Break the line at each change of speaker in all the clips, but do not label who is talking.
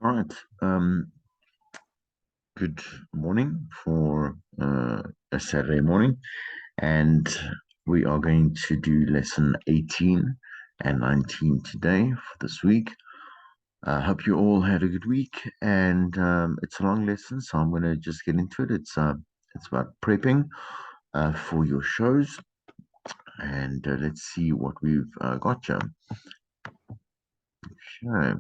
All right. Good morning for a Saturday morning, and we are going to do lesson 18 and 19 today for this week. I hope you all had a good week, and it's a long lesson, so I'm going to just get into it. It's about prepping for your shows, and let's see what we've got here. Okay.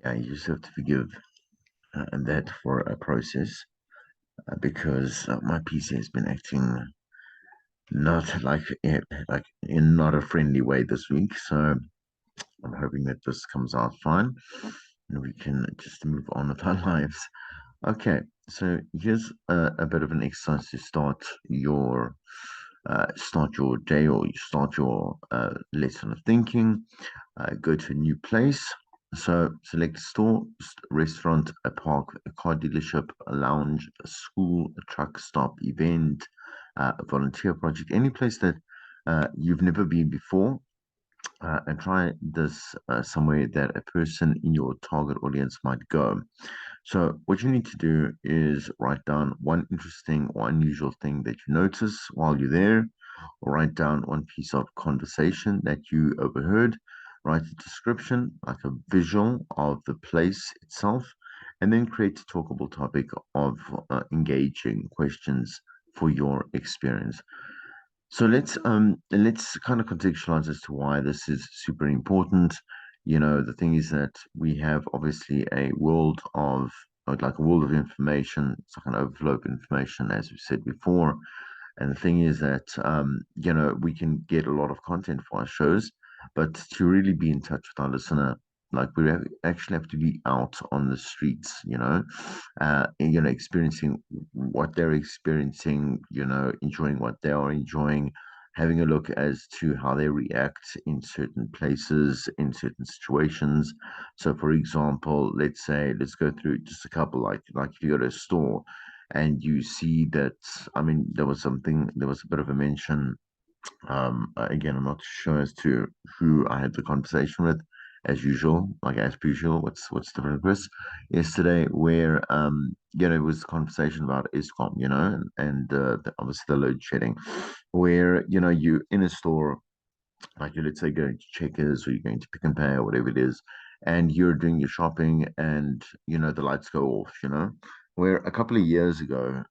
Yeah, you just have to forgive that for a process. Because my PC has been acting not like in not a friendly way this week. So I'm hoping that this comes out fine and we can just move on with our lives. Okay, so here's a bit of an exercise to start your day or you start your lesson of thinking. Go to a new place. So select a store, restaurant, a park, a car dealership, a lounge, a school, a truck stop, event, a volunteer project, any place that you've never been before, and try this somewhere that a person in your target audience might go. So, what you need to do is write down one interesting or unusual thing that you notice while you're there, or write down one piece of conversation that you overheard, write a description, like a visual of the place itself, and then create a talkable topic of engaging questions for your experience. So let's kind of contextualize as to why this is super important. The thing is that we have obviously a world of like a world of information. It's like an overflow of information, as we said before. And the thing is that we can get a lot of content for our shows, but to really be in touch with our listener, like actually have to be out on the streets, experiencing what they're experiencing, enjoying what they are enjoying, having a look as to how they react in certain places, in certain situations. So, for example, let's go through just a couple, like if you go to a store and you see that, I mean, there was a bit of a mention. Again, I'm not sure as to who I had the conversation with, as usual, like as usual. What's different, Chris? Yesterday, where it was a conversation about ISCOM, and obviously the load shedding, where you in a store, like you let's say going to Checkers or you're going to Pick and Pay or whatever it is, and you're doing your shopping and the lights go off, where a couple of years ago,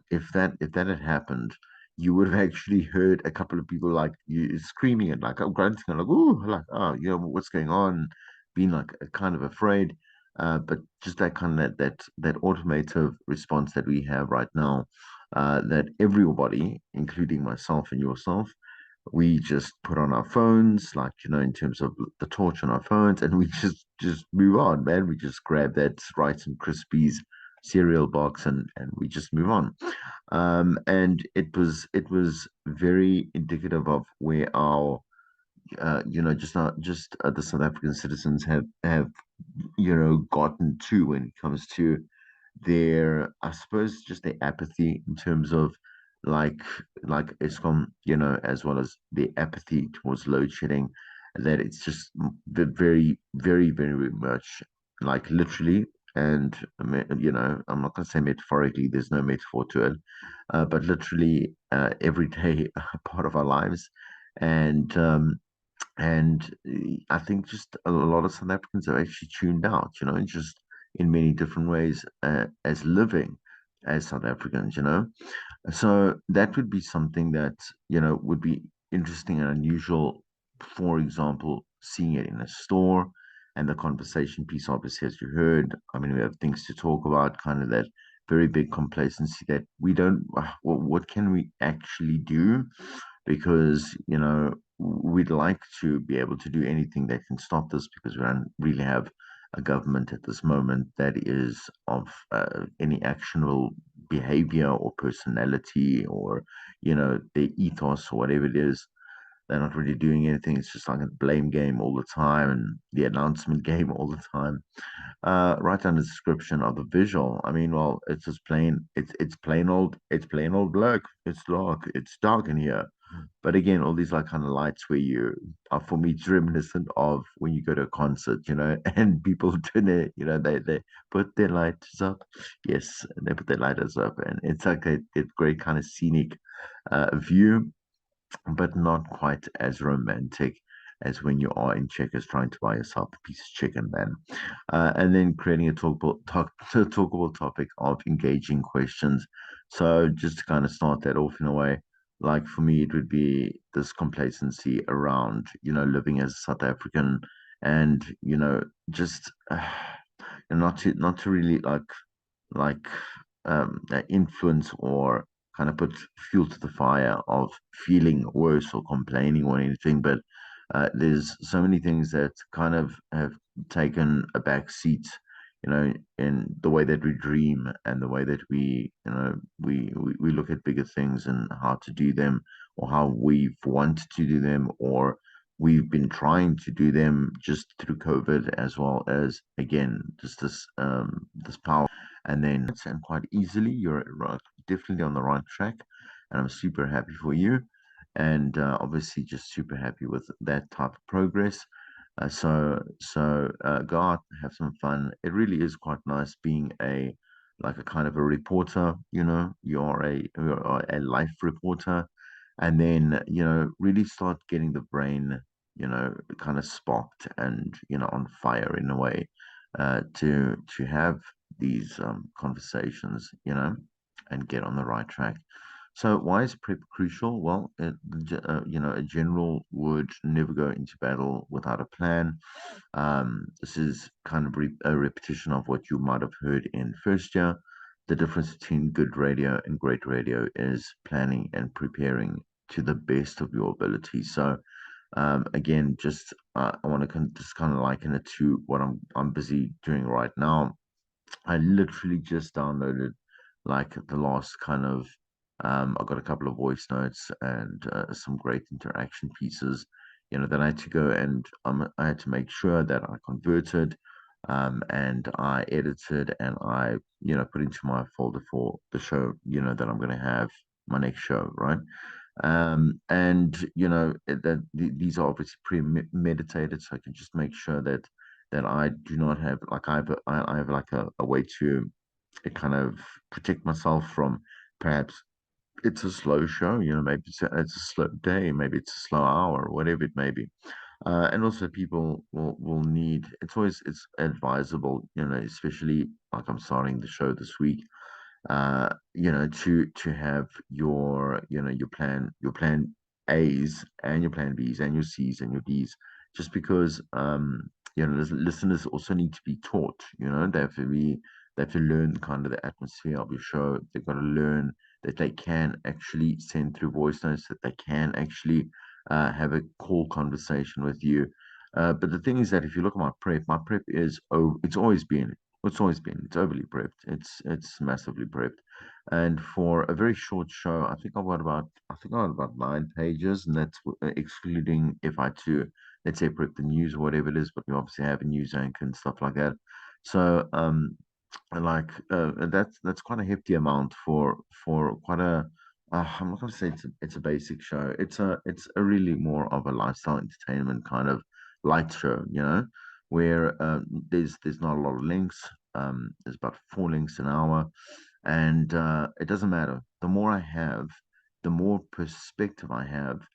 if that had happened, you would have actually heard a couple of people like you screaming and like grunting and like oh like oh what's going on, being like kind of afraid. But just that kind of that automative response that we have right now, that everybody, including myself and yourself, we just put on our phones, like in terms of the torch on our phones, and we just move on, man. We just grab that Rice and Krispies cereal box and we just move on. And it was very indicative of where our the South African citizens have gotten to when it comes to their, I suppose, just their apathy in terms of like like ESCOM, as well as the apathy towards load shedding, that it's just very, very, very much like literally, and I'm not going to say metaphorically, there's no metaphor to it, but literally every day part of our lives. And I think just a lot of South Africans are actually tuned out, just in many different ways, as living as South Africans, So that would be something that, would be interesting and unusual. For example, seeing it in a store and the conversation piece, obviously, as you heard. I mean, we have things to talk about, kind of that very big complacency that we don't, what can we actually do? Because we'd like to be able to do anything that can stop this because we don't really have a government at this moment that is of any actionable behavior or personality or their ethos or whatever it is. They're not really doing anything. It's just like a blame game all the time and the announcement game all the time. Right down the description of the visual. I mean, well, it's just plain. It's plain old black. It's dark. It's dark in here. But again, all these like kind of lights where you are for me it's reminiscent of when you go to a concert, and people turn they put their lights up. Yes, they put their lighters up, and it's like a great kind of scenic view, but not quite as romantic as when you are in Checkers trying to buy yourself a piece of chicken, man. And then creating a talkable topic of engaging questions. So just to kind of start that off in a way, like for me, it would be this complacency around, living as a South African and, just and not to really like influence or kind of put fuel to the fire of feeling worse or complaining or anything. But there's so many things that kind of have taken a back seat, in the way that we dream and the way that we look at bigger things and how to do them or how we've wanted to do them or we've been trying to do them just through COVID as well as again just this power and then and quite easily. You're definitely on the right track, and I'm super happy for you, and obviously just super happy with that type of progress. Go out, have some fun. It really is quite nice being a kind of a reporter. You're a life reporter, and then really start getting the brain kind of sparked and on fire in a way to have these conversations, and get on the right track. So why is prep crucial? Well, a general would never go into battle without a plan. This is kind of a repetition of what you might have heard in first year. The difference between good radio and great radio is planning and preparing to the best of your ability. So, again, just I want to just kind of liken it to what I'm busy doing right now. I literally just downloaded like the last kind of I got a couple of voice notes and some great interaction pieces, that I had to go and I had to make sure that I converted and I edited and I, put into my folder for the show, that I'm going to have my next show, right? And these are obviously premeditated, so I can just make sure that I do not have like I have like a way to kind of protect myself from perhaps it's a slow show, maybe it's a slow day, maybe it's a slow hour, whatever it may be. And also people will need it's advisable, especially like I'm starting the show this week to have your plan A's and your plan B's and your C's and your D's, just because listeners also need to be taught. They have to learn kind of the atmosphere of your show. They've got to learn that they can actually send through voice notes, that they can actually have a call conversation with you. But the thing is that if you look at my prep is it's overly prepped. It's massively prepped. And for a very short show, I think I got about 9 pages, and that's excluding if I had to, let's say, prep the news or whatever it is. But we obviously have a news anchor and stuff like that. So that's quite a hefty amount for quite a. I'm not gonna say it's a basic show. It's a really more of a lifestyle entertainment kind of light show, where there's not a lot of links. There's about 4 links an hour, and it doesn't matter. The more I have, the more perspective I have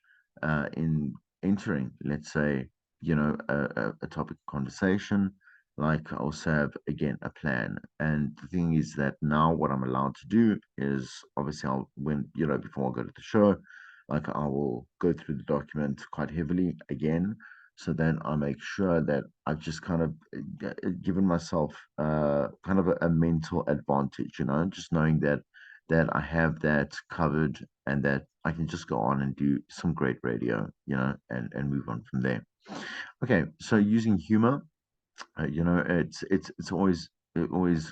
in entering, let's say, a topic of conversation. Like I also have again a plan, and the thing is that now what I'm allowed to do is obviously before I go to the show, like I will go through the document quite heavily again, so then I make sure that I've just kind of given myself kind of a mental advantage, just knowing that I have that covered and that I can just go on and do some great radio, and move on from there. Okay, so using humor. It's always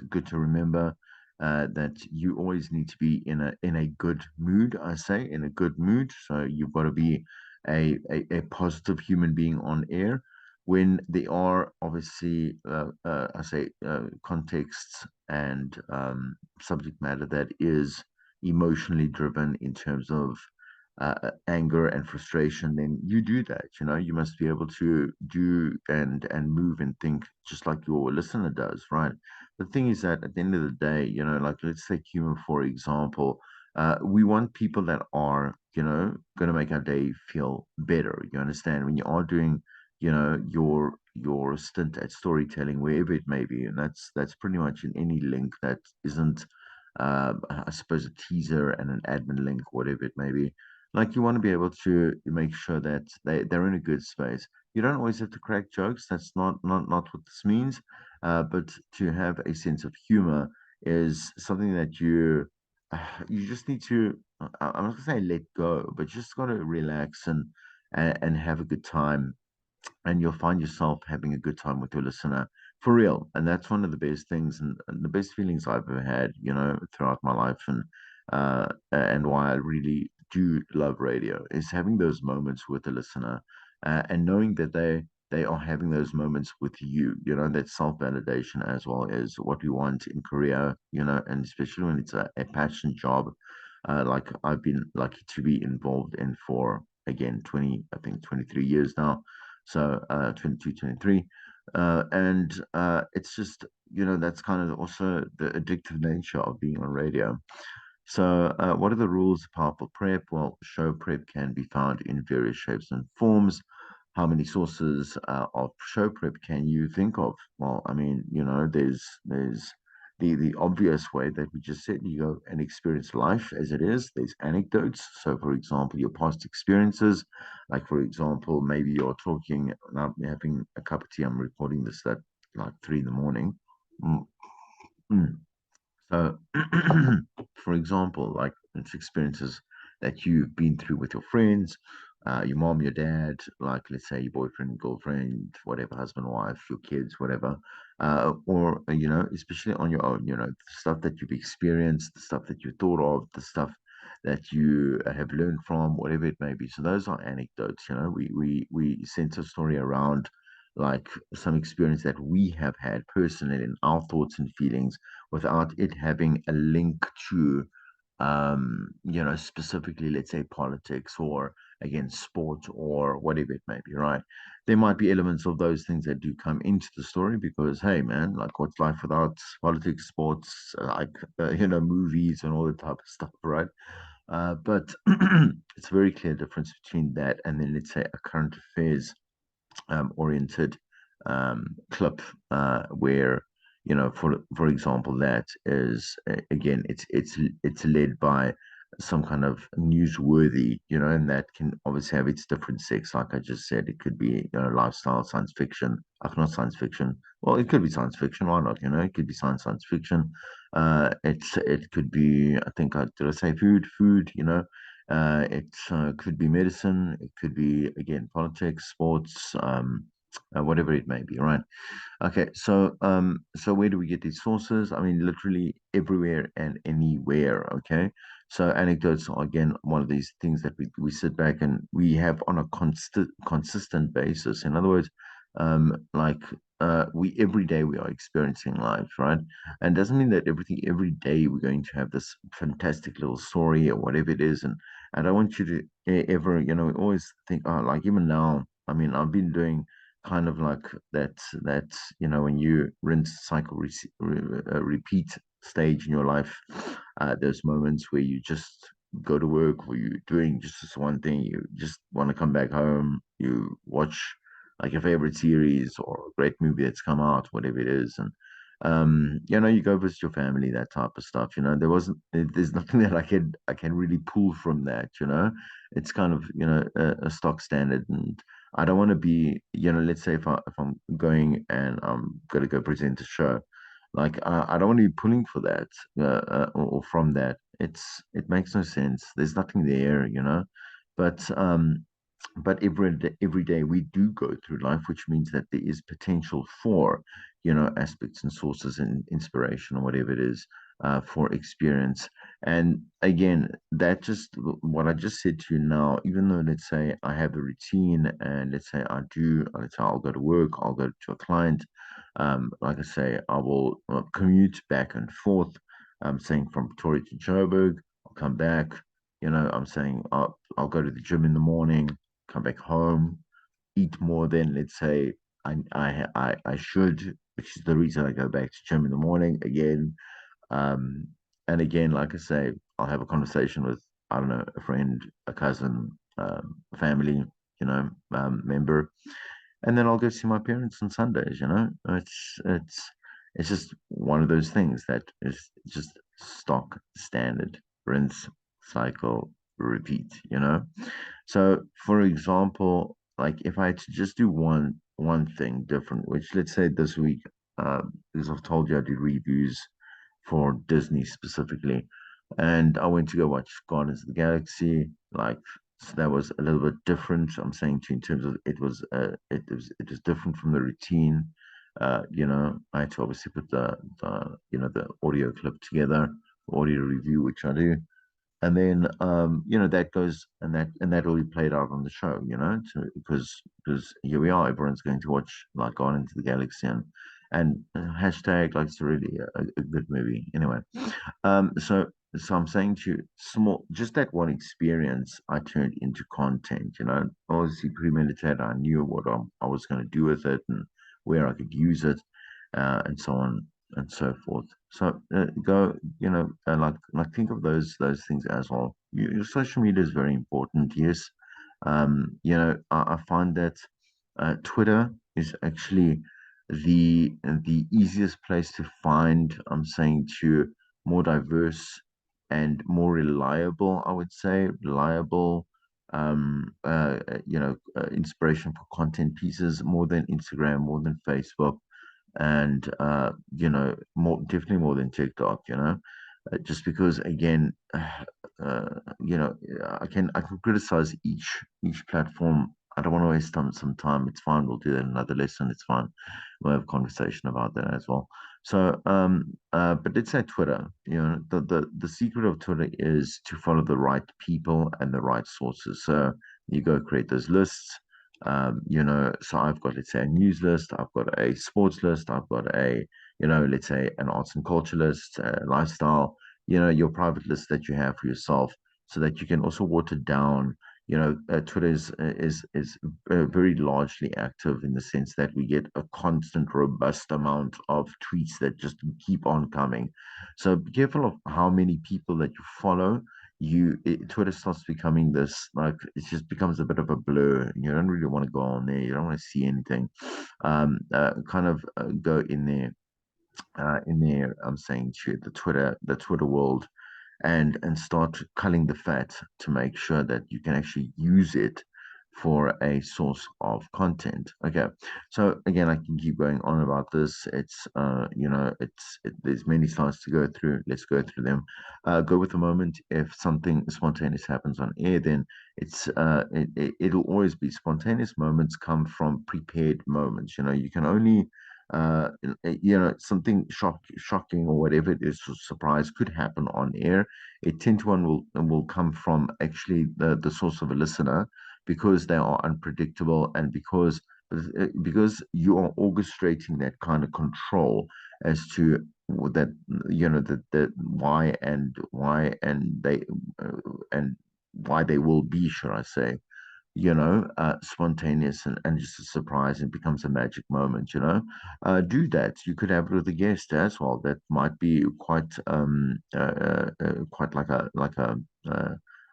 good to remember that you always need to be in a good mood. I say in a good mood. So you've got to be a positive human being on air. When there are obviously, I say, contexts and subject matter that is emotionally driven in terms of anger and frustration, then you do that. You must be able to do and move and think just like your listener does, right? The thing is that at the end of the day, like let's take humor for example. We want people that are, going to make our day feel better. You understand? When you are doing, your stint at storytelling, wherever it may be, and that's pretty much in any link that isn't, I suppose, a teaser and an admin link, whatever it may be. Like you want to be able to make sure that they're in a good space. You don't always have to crack jokes. That's not what this means. But to have a sense of humor is something that you just need to. I'm not gonna say let go, but you just gotta relax and have a good time, and you'll find yourself having a good time with your listener for real. And that's one of the best things and the best feelings I've ever had, throughout my life, and why I really do love radio is having those moments with the listener, and knowing that they are having those moments with you. That self validation as well is what we want in career. And especially when it's a passion job, like I've been lucky to be involved in for again 20, I think 23 years now, so 22, 23. And it's just, that's kind of also the addictive nature of being on radio. So, what are the rules of powerful prep? Well, show prep can be found in various shapes and forms. How many sources of show prep can you think of? Well, I mean, there's the obvious way that we just said. You go and experience life as it is. There's anecdotes. So, for example, your past experiences. Like, for example, maybe you're talking, now having a cup of tea. I'm recording this at like 3 in the morning. Mm, mm. So, for example, like it's experiences that you've been through with your friends, your mom, your dad, like let's say your boyfriend, girlfriend, whatever, husband, wife, your kids, whatever, or especially on your own, the stuff that you've experienced, the stuff that you thought of, the stuff that you have learned from, whatever it may be. So those are anecdotes. We center a story around like some experience that we have had personally in our thoughts and feelings without it having a link to, specifically, let's say, politics or again, sport or whatever it may be, right? There might be elements of those things that do come into the story because, hey, man, like what's life without politics, sports, movies and all the type of stuff, right? But it's a very clear difference between that and then, let's say, a current affairs oriented clip, where for example that is again it's led by some kind of newsworthy, and that can obviously have its different sex. Like I just said, it could be lifestyle, science fiction, not science fiction. Well, it could be science fiction. Why not? It could be science fiction. It could be, I think, did I say food? It could be medicine. It could be again politics, sports, whatever it may be, right? Okay, so where do we get these sources? I mean, literally everywhere and anywhere. Okay, so anecdotes are again one of these things that we sit back and we have on a consistent basis. In other words, like we every day we are experiencing life, right? And doesn't mean that every day we're going to have this fantastic little story or whatever it is. And I want you to ever, always think, oh, like even now. I mean, I've been doing kind of like that when you rinse cycle repeat stage in your life, those moments where you just go to work or you're doing just this one thing, you just want to come back home, you watch like your favorite series or a great movie that's come out, whatever it is, and you go visit your family, that type of stuff. There's nothing that I can really pull from that. It's kind of a stock standard. And I don't want to be, let's say if I'm going and I'm gonna go present a show, like I don't want to be pulling for that, or from that. It makes no sense. There's nothing there. But but every day we do go through life, which means that there is potential for, aspects and sources and inspiration or whatever it is, for experience. And again, that just what I just said to you now, even though let's say I have a routine and let's say I'll go to work, I'll go to a client, like I say, I will commute back and forth. I'm saying from Pretoria to Joburg, I'll come back. I'm saying I'll go to the gym in the morning, come back home, eat more than let's say I should, which is the reason I go back to gym in the morning again. Um, and again, like I say, I'll have a conversation with I don't know a friend, a cousin, a family, member, and then I'll go see my parents on Sundays. It's just one of those things that is just stock standard, rinse, cycle, repeat. So, for example, like if I had to just do one thing different, which let's say this week, because I've told you I do reviews for Disney specifically, and I went to go watch Guardians of the Galaxy. Like, so that was a little bit different. I'm saying to you in terms of it was different from the routine. I had to obviously put the audio clip together, audio review, which I do, and then that goes and that will be played out on the show, because here we are, everyone's going to watch like Guardians of the Galaxy, and hashtag like it's really a good movie anyway. So I'm saying to you, small, just that one experience I turned into content, obviously premeditated. I knew what I was going to do with it and where I could use it, and so on and so forth. So go, like think of those things as well. Your social media is very important, yes. I find that Twitter is actually the easiest place to find. I'm saying to more diverse and more reliable, I would say, reliable, inspiration for content pieces more than Instagram, more than Facebook, and definitely more than TikTok. Just because again, I can criticize each platform. I don't want to waste some time. It's fine. We'll do that in another lesson. It's fine. We'll have a conversation about that as well. So, but let's say Twitter. The secret of Twitter is to follow the right people and the right sources. So you go create those lists. So I've got, let's say, a news list, I've got a sports list, I've got let's say an arts and culture list, lifestyle, your private list that you have for yourself, so that you can also water down. Twitter is very largely active in the sense that we get a constant, robust amount of tweets that just keep on coming. So be careful of how many people that you follow. Twitter starts becoming this, like, it just becomes a bit of a blur. You don't really want to go on there. You don't want to see anything. Kind of go in there. I'm saying to the Twitter world, and start culling the fat to make sure that you can actually use it for a source of content. Okay, so again, I can keep going on about this. There's many slides to go through. Let's go through them. Go with the moment. If something spontaneous happens on air, then it'll always be spontaneous. Moments come from prepared moments. You can only something shocking or whatever it is, surprise could happen on air. A 10 to 1 will come from actually the source of a listener, because they are unpredictable, and because you are orchestrating that kind of control as to that, the and why they will be, should I say, spontaneous, and just a surprise, and becomes a magic moment, do that. You could have it with a guest as well. That might be quite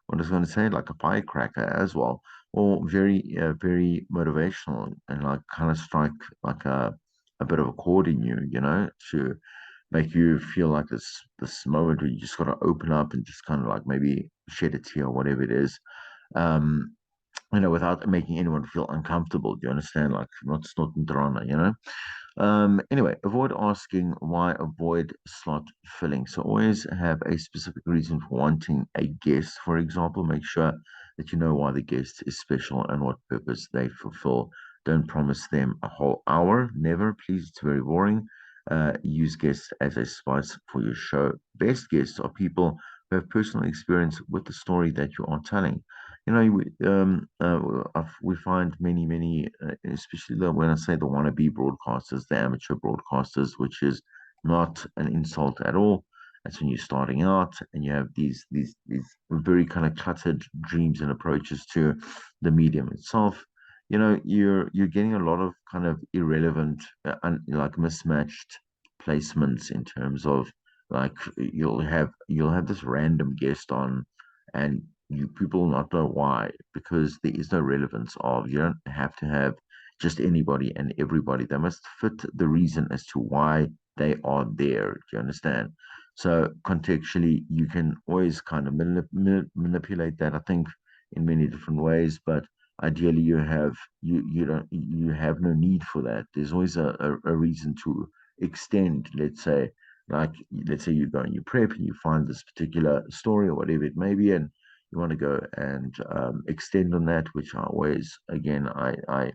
what I was going to say, like a firecracker as well, or very motivational, and like kind of strike like a bit of a chord in you, to make you feel like this moment where you just got to open up and just kind of like maybe shed a tear or whatever it is. Um, without making anyone feel uncomfortable. Do you understand? Like, not snorting drama. Anyway, avoid asking why, avoid slot filling. So always have a specific reason for wanting a guest. For example, make sure that you know why the guest is special and what purpose they fulfill. Don't promise them a whole hour. Never, please. It's very boring. Use guests as a spice for your show. Best guests are people who have personal experience with the story that you are telling. We find many, especially when I say the wannabe broadcasters, the amateur broadcasters, which is not an insult at all. That's when you're starting out and you have these very kind of cluttered dreams and approaches to the medium itself. You're getting a lot of kind of irrelevant, like mismatched placements in terms of like you'll have this random guest on and you people will not know why because there is no relevance of you don't have to have just anybody and everybody. They must fit the reason as to why they are there. Do you understand? So contextually, you can always kind of manipulate that. I think in many different ways, but ideally, you have no need for that. There's always a reason to extend. Let's say you go and you prep and you find this particular story or whatever it may be, and you want to go and extend on that, which I always, again, I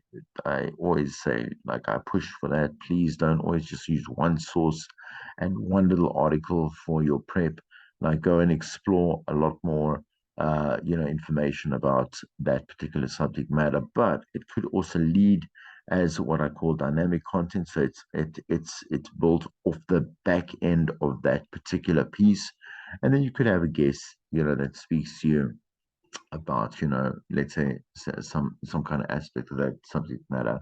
always say, like I push for that. Please don't always just use one source and one little article for your prep. Like go and explore a lot more, information about that particular subject matter. But it could also lead as what I call dynamic content. So it's built off the back end of that particular piece, and then you could have a guest, that speaks to you about, let's say some kind of aspect of that subject matter.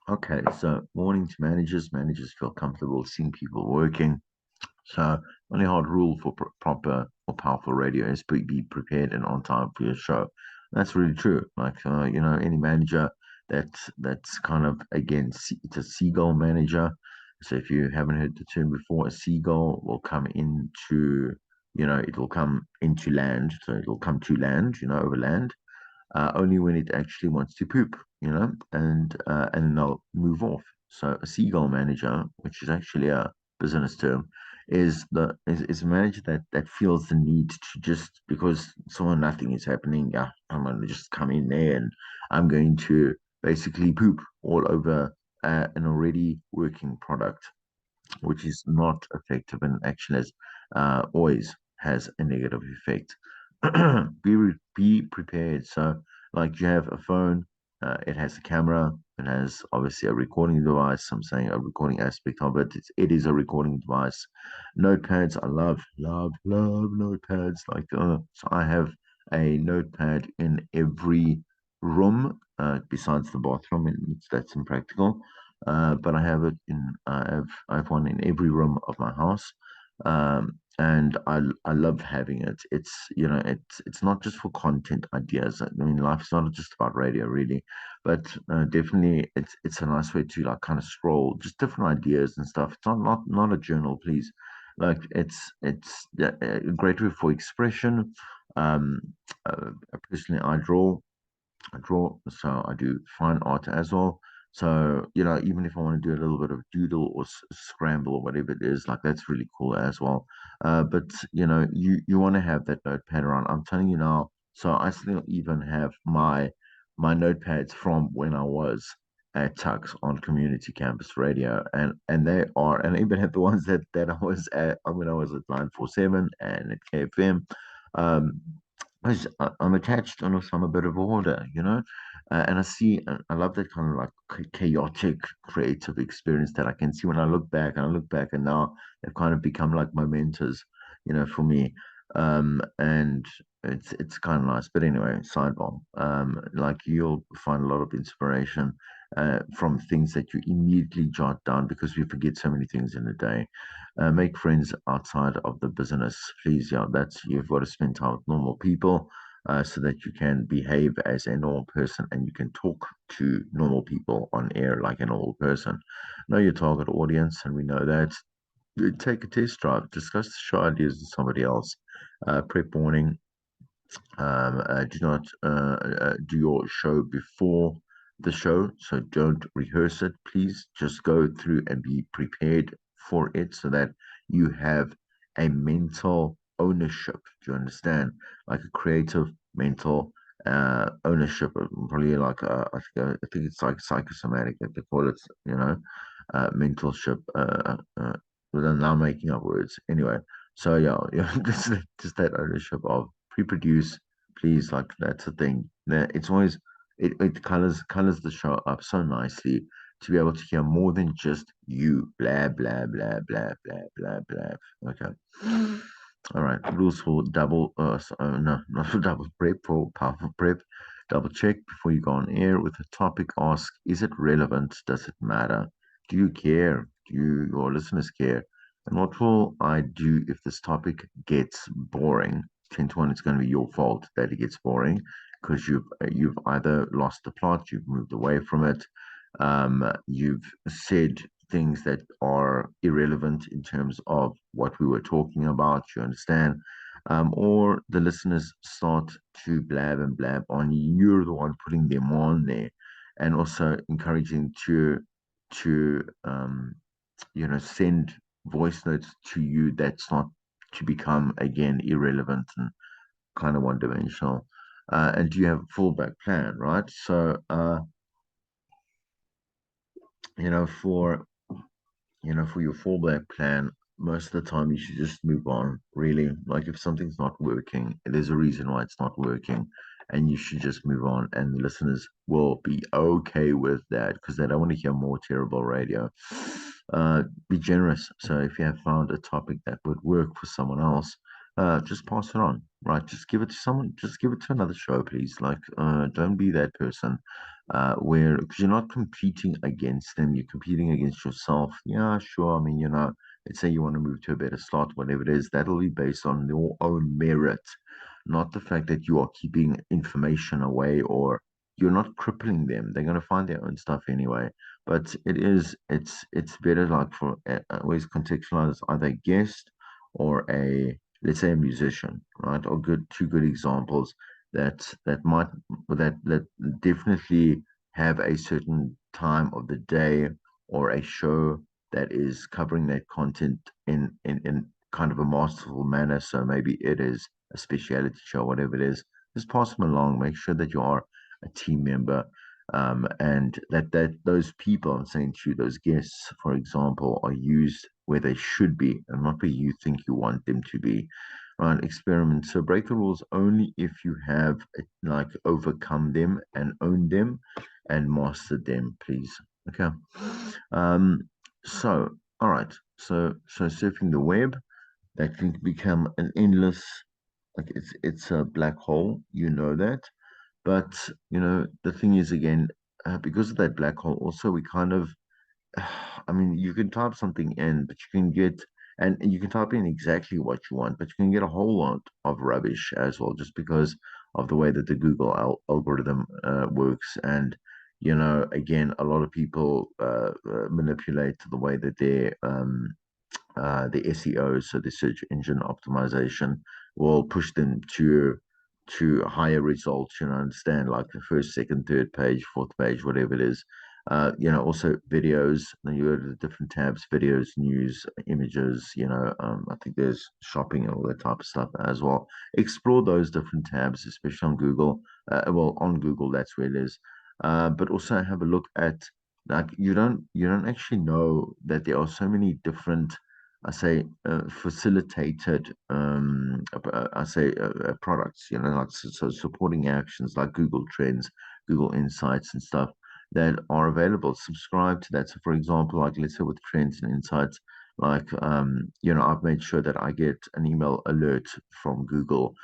Okay, so morning to managers. Managers feel comfortable seeing people working. So, only hard rule for proper or powerful radio is be prepared and on time for your show. That's really true. Like, any manager that's kind of again, it's a seagull manager. So, if you haven't heard the term before, a seagull will come into, it will come into land. So, it will come to land, over land only when it actually wants to poop, and they'll move off. So a seagull manager, which is actually a business term, is a manager that feels the need to just because nothing is happening. Yeah, I'm gonna just come in there and I'm going to basically poop all over an already working product, which is not effective and actually always has a negative effect. Be prepared. So, like you have a phone, it has a camera, it has obviously a recording device. I'm saying a recording aspect of it. It is a recording device. Notepads, I love notepads. So I have a notepad in every room, besides the bathroom, and that's impractical. But I have one in every room of my house, and I love having it. It's not just for content ideas. I mean, life is not just about radio, really, but definitely it's a nice way to like kind of scroll just different ideas and stuff. It's not a journal, please. Like it's a great way for expression. Um, Personally, I draw, so I do fine art as well. So, even if I want to do a little bit of doodle or scramble or whatever it is, like that's really cool as well. But you want to have that notepad around. I'm telling you now, so I still even have my notepads from when I was at Tux on community campus radio, and and I even have the ones that I was at when I was at 947 and at KFM. Um, I'm attached and also I'm a bit of order, and I love that kind of like chaotic creative experience that I can see when I look back and I look back and now they've kind of become like my mentors, for me. And it's kind of nice. But anyway, sidebar. Like you'll find a lot of inspiration from things that you immediately jot down because we forget so many things in a day. Make friends outside of the business, please. Yeah, that's you've got to spend time with normal people so that you can behave as a normal person and you can talk to normal people on air like a normal person. Know your target audience, and we know that. Take a test drive, discuss the show ideas with somebody else. Prep morning, do not do your show before the show, so don't rehearse it. Please just go through and be prepared for it so that you have a mental ownership. Do you understand? Like a creative mental ownership, probably like I think it's like psychosomatic that they call it, mentalship. But I'm now making up words anyway. So yeah, yeah, just that ownership of pre-produce, please. Like that's the thing. That it's always it colors the show up so nicely to be able to hear more than just you blah blah blah blah blah blah blah. Okay. All right. Rules for double no, not for double prep, for powerful prep. Double check before you go on air with a topic. Ask, is it relevant? Does it matter? Do you care? Do your listeners care? And what will I do if this topic gets boring? 10 to 1, it's going to be your fault that it gets boring because you've either lost the plot, you've moved away from it, you've said things that are irrelevant in terms of what we were talking about. You understand? Or the listeners start to blab and blab on. You're the one putting them on there, and also encouraging to send voice notes to you that's not to become again irrelevant and kind of one dimensional. And do you have a fallback plan, right? So, you know, for for your fallback plan, most of the time you should just move on, really. Like if something's not working, there's a reason why it's not working, and you should just move on. And the listeners will be okay with that because they don't want to hear more terrible radio. Be generous. So if you have found a topic that would work for someone else, just pass it on, right? Just give it to someone, just give it to another show, please. Like, don't be that person where because you're not competing against them, you're competing against yourself. Yeah, sure. I mean, let's say you want to move to a better slot, whatever it is, that'll be based on your own merit, not the fact that you are keeping information away or you're not crippling them. They're going to find their own stuff anyway. But it's better like for always contextualize either a guest or a let's say a musician, right? Or two good examples that definitely have a certain time of the day or a show that is covering that content in kind of a masterful manner. So maybe it is a speciality show, whatever it is. Just pass them along. Make sure that you are a team member, and that those people, I'm saying to you, those guests, for example, are used where they should be and not where you think you want them to be. Right, experiment. So break the rules only if you have like overcome them and owned them and mastered them, please. Okay. Um, so all right. So surfing the web, that can become an endless like it's a black hole, you know that. But the thing is again, because of that black hole, also we kind of I mean, you can type something in, but you can get, and you can type in exactly what you want, but you can get a whole lot of rubbish as well, just because of the way that the Google algorithm works. And, again, a lot of people manipulate the way that the SEO, so the search engine optimization, will push them to higher results. Understand like the first, second, third page, fourth page, whatever it is. Also videos. Then you go to the different tabs: videos, news, images. I think there's shopping and all that type of stuff as well. Explore those different tabs, especially on Google. Well, on Google, that's where it is. But also have a look at like you don't actually know that there are so many different I say facilitated I say products, like so supporting actions like Google Trends, Google Insights and stuff that are available. Subscribe to that. So for example, like let's say with Trends and Insights, like I've made sure that I get an email alert from Google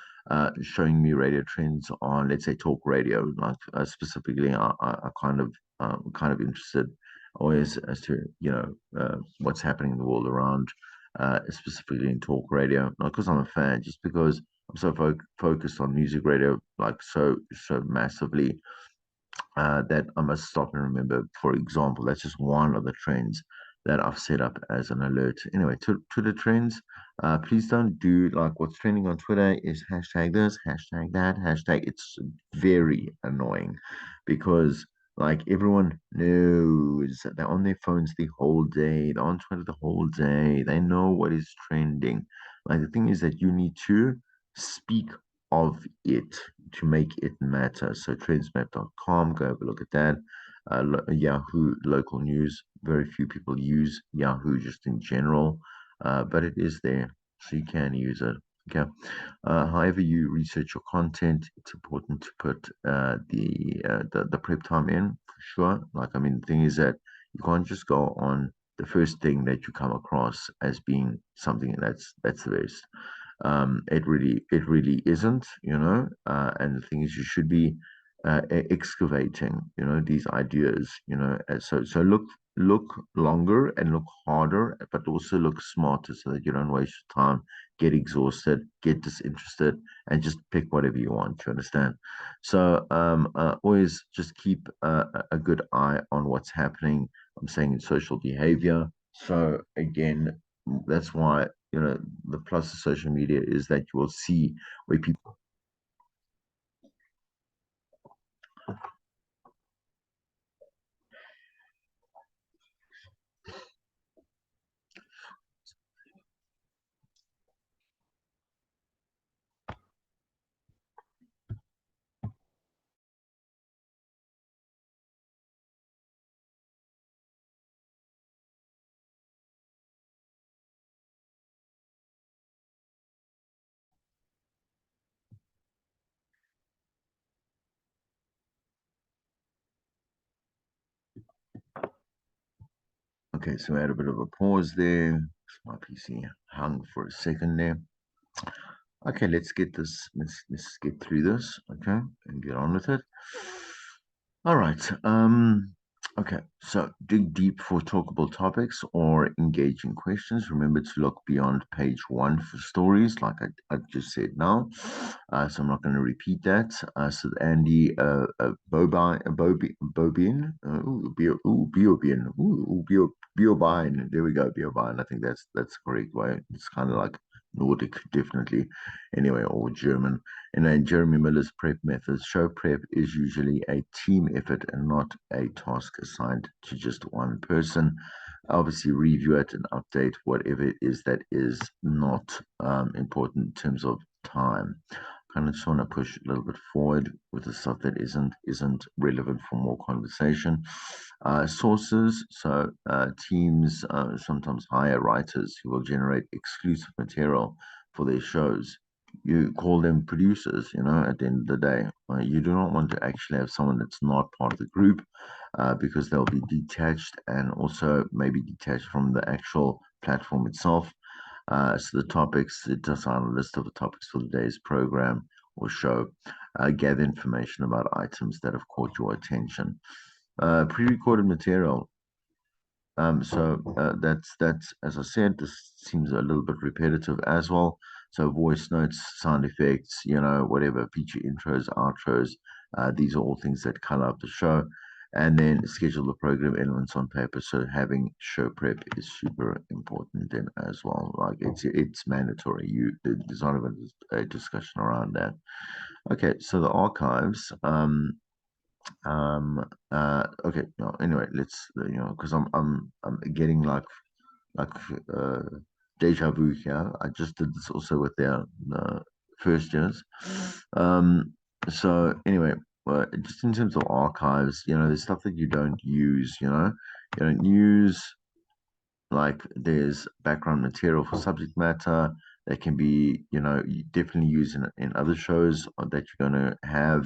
showing me radio trends on let's say talk radio, like specifically I kind of interested always as to what's happening in the world around specifically in talk radio. Not because I'm a fan, just because I'm so focused on music radio, like so massively that I must stop and remember. For example, that's just one of the trends that I've set up as an alert. Anyway, to Twitter trends, please don't do like what's trending on Twitter is hashtag this, hashtag that, hashtag. It's very annoying because Like everyone knows they're on their phones the whole day, they're on Twitter the whole day, they know what is trending. Like the thing is that you need to speak of it to make it matter. So trendsmap.com, go have a look at that. Yahoo local news, very few people use Yahoo just in general, but it is there, so you can use it. Okay. However you research your content, it's important to put the prep time in for sure. Like I mean, the thing is that you can't just go on the first thing that you come across as being something that's the best. It really isn't, and the thing is you should be excavating, these ideas, so look longer and look harder, but also look smarter so that you don't waste your time, get exhausted, get disinterested, and just pick whatever you want. You understand? So always just keep a good eye on what's happening. I'm saying in social behavior. So again, that's why the plus of social media is that you will see where people. Okay, so I had a bit of a pause there. My PC hung for a second there. Okay, let's get through this, okay, and get on with it. All right. Okay, so dig deep for talkable topics or engaging questions. Remember to look beyond page one for stories, like I just said now. So I'm not going to repeat that. So Andy Bobian, Biobine. There we go, Biobine. I think that's the correct way. It's kind of like Nordic, definitely. Anyway, or German. And then Jeremy Miller's prep methods show prep is usually a team effort and not a task assigned to just one person. Obviously, review it and update whatever it is that is not important in terms of time. Kind of just want to push a little bit forward with the stuff that isn't relevant for more conversation. Sources, so teams sometimes hire writers who will generate exclusive material for their shows. You call them producers, at the end of the day. You do not want to actually have someone that's not part of the group because they'll be detached and also maybe detached from the actual platform itself. So the topics, it does on a list of the topics for the day's program or show. Gather information about items that have caught your attention. Pre-recorded material. So that's as I said, this seems a little bit repetitive as well. So voice notes, sound effects, whatever, feature intros, outros. These are all things that color up the show. And then schedule the program elements on paper. So having show prep is super important then as well. Like it's mandatory. There's not even a discussion around that. Okay, so the archives. Okay, no, anyway, let's because I'm getting like uh deja vu here. I just did this also with their first years. Um, so anyway, just in terms of archives, there's stuff that you don't use. You don't use, like there's background material for subject matter that can be definitely used in other shows that you're going to have,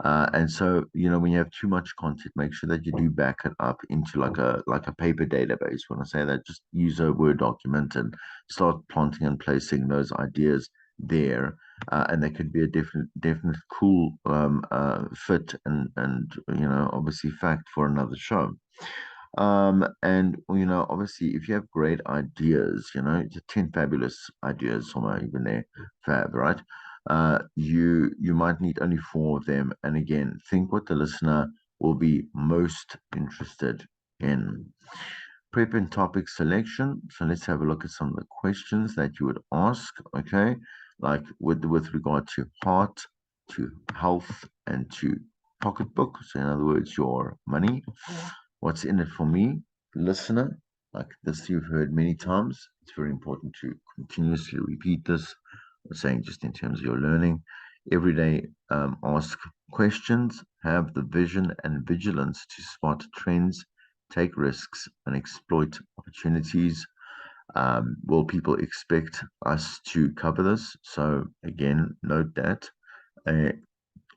and so when you have too much content, make sure that you do back it up into like a paper database. When I say that, just use a Word document and start planting and placing those ideas there, and that could be a definite cool fit and obviously fact for another show. And obviously, if you have great ideas, 10 fabulous ideas, somewhere even there, fab, right? You might need only four of them. And again, think what the listener will be most interested in. Prep and topic selection. So let's have a look at some of the questions that you would ask, okay? Like with regard to heart, to health, and to pocketbook. So, in other words, your money. What's in it for me, listener? Like this, you've heard many times. It's very important to continuously repeat this. I'm saying just in terms of your learning, every day, ask questions, have the vision and vigilance to spot trends, take risks, and exploit opportunities. Will people expect us to cover this? So again, note that. Uh,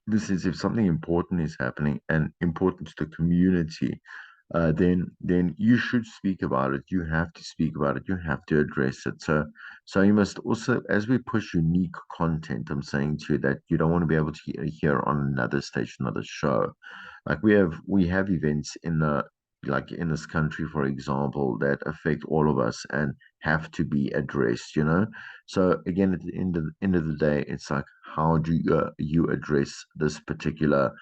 this is if something important is happening and important to the community, then you should speak about it. You have to speak about it. You have to address it. So you must also, as we push unique content, I'm saying to you that you don't want to be able to hear on another station, another show. Like we have events in the like in this country, for example, that affect all of us and have to be addressed. So again, at the end of the day, it's like how do you address this particular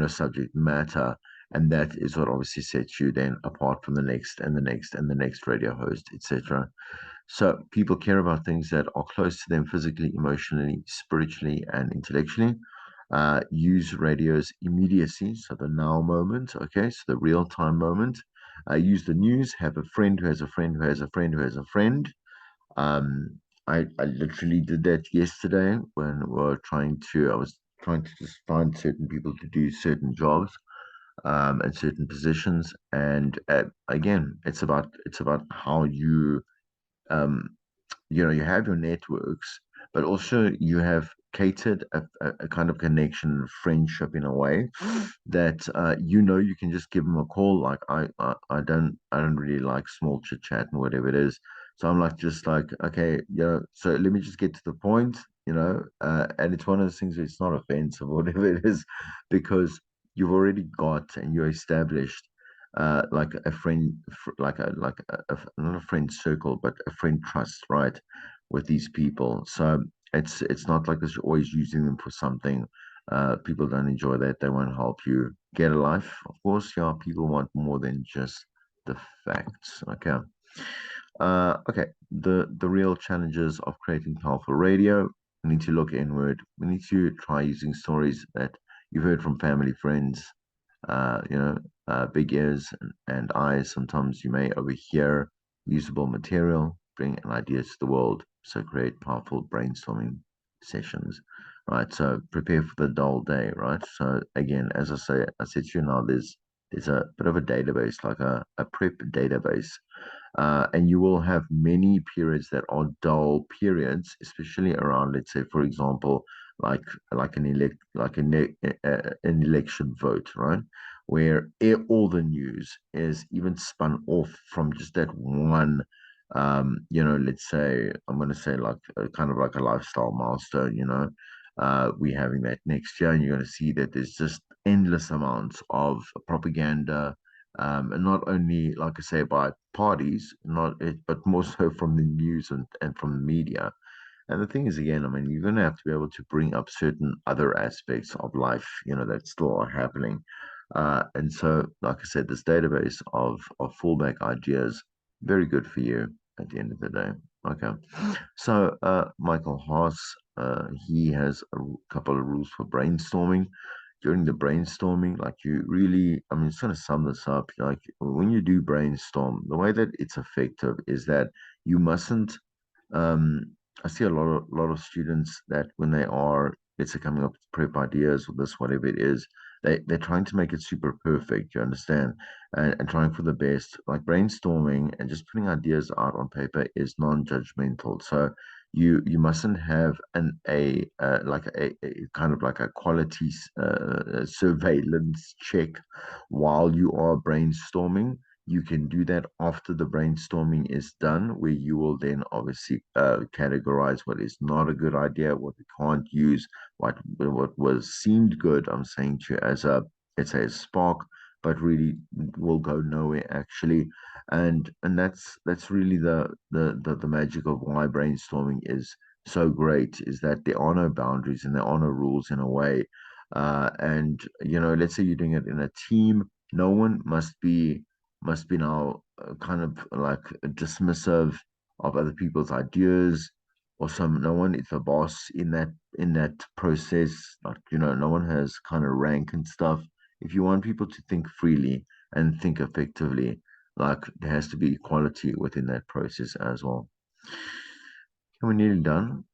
subject matter, and that is what obviously sets you then apart from the next and the next and the next radio host, etc. So people care about things that are close to them physically, emotionally, spiritually, and intellectually. Use radio's immediacy, so the now moment, okay, so the real time moment. Use the news, have a friend who has a friend who has a friend who has a friend. I literally did that yesterday when I was trying to just find certain people to do certain jobs and certain positions. And again, it's about how um, you have your networks, but also you have catered a kind of connection, friendship in a way that you can just give them a call. Like I don't really like small chit chat and whatever it is. So I'm like just like okay, so let me just get to the point, and it's one of those things where it's not offensive or whatever it is, because you've already got and you're established like a friend, not a friend circle, but a friend trust, right, with these people. So it's not like this, you're always using them for something. People don't enjoy that. They won't help you get a life. Of course, yeah, people want more than just the facts. Okay. Okay. The real challenges of creating powerful radio. We need to look inward. We need to try using stories that you've heard from family, friends, big ears and eyes. Sometimes you may overhear usable material, bring ideas to the world. So create powerful brainstorming sessions, right? So prepare for the dull day, right? So again, as I said to you now, there's a bit of a database, like a prep database, and you will have many periods that are dull periods, especially around, let's say, for example, like an election vote, right? Where all the news is even spun off from just that one. Let's say I'm going to say like kind of like a lifestyle milestone. We having that next year, and you're going to see that there's just endless amounts of propaganda, and not only, like I say, by parties, not it, but more so from the news and from the media. And the thing is, again, I mean, you're going to have to be able to bring up certain other aspects of life, that still are happening. And so, like I said, this database of fallback ideas, very good for you at the end of the day. Okay. So, Michael Haas, he has a couple of rules for brainstorming. During the brainstorming, like you really, I mean, it's going to sum this up. Like when you do brainstorm, the way that it's effective is that you mustn't um, I see a lot of students that when they are, let's say, coming up with prep ideas or this, whatever it is, they're trying to make it super perfect, you understand, and trying for the best. Like brainstorming and just putting ideas out on paper is non-judgmental. So you mustn't have a kind of like a quality surveillance check while you are brainstorming. You can do that after the brainstorming is done, where you will then obviously categorize what is not a good idea, what we can't use, what was seemed good. I'm saying to you as a, let's say, a spark, but really will go nowhere actually. And that's really the magic of why brainstorming is so great, is that there are no boundaries and there are no rules in a way. And let's say you're doing it in a team, no one must be now kind of like dismissive of other people's ideas Also, no one is a boss in that process. Like, no one has kind of rank and stuff. If you want people to think freely and think effectively, like there has to be equality within that process as well. Okay, we're nearly done.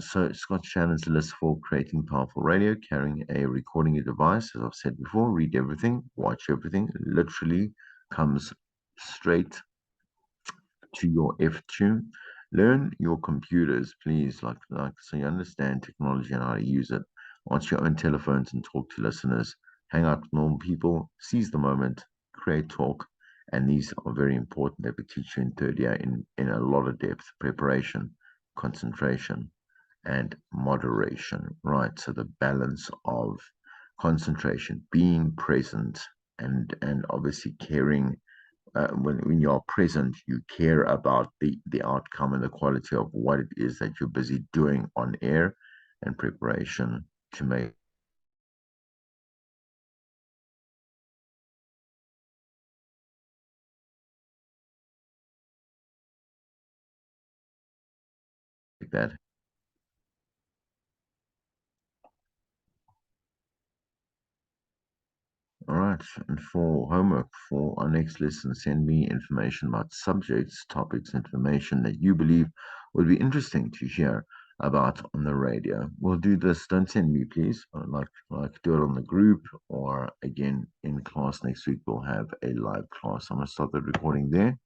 So Scott Shannon's list for creating powerful radio, carrying a recording device, as I've said before, read everything, watch everything, literally comes straight to your F-tune. Learn your computers, please, like so you understand technology and how to use it. Answer your own telephones and talk to listeners. Hang out with normal people. Seize the moment. Create talk. And these are very important. They will teach you in third year in a lot of depth: preparation, concentration, and moderation. Right. So the balance of concentration, being present, and obviously caring when you're present, you care about the outcome and the quality of what it is that you're busy doing on air and preparation to make that. All right. And for homework for our next lesson, send me information about subjects, topics, information that you believe would be interesting to hear about on the radio. We'll do this. Don't send me, please. Like do it on the group or again in class next week. We'll have a live class. I'm gonna start the recording there.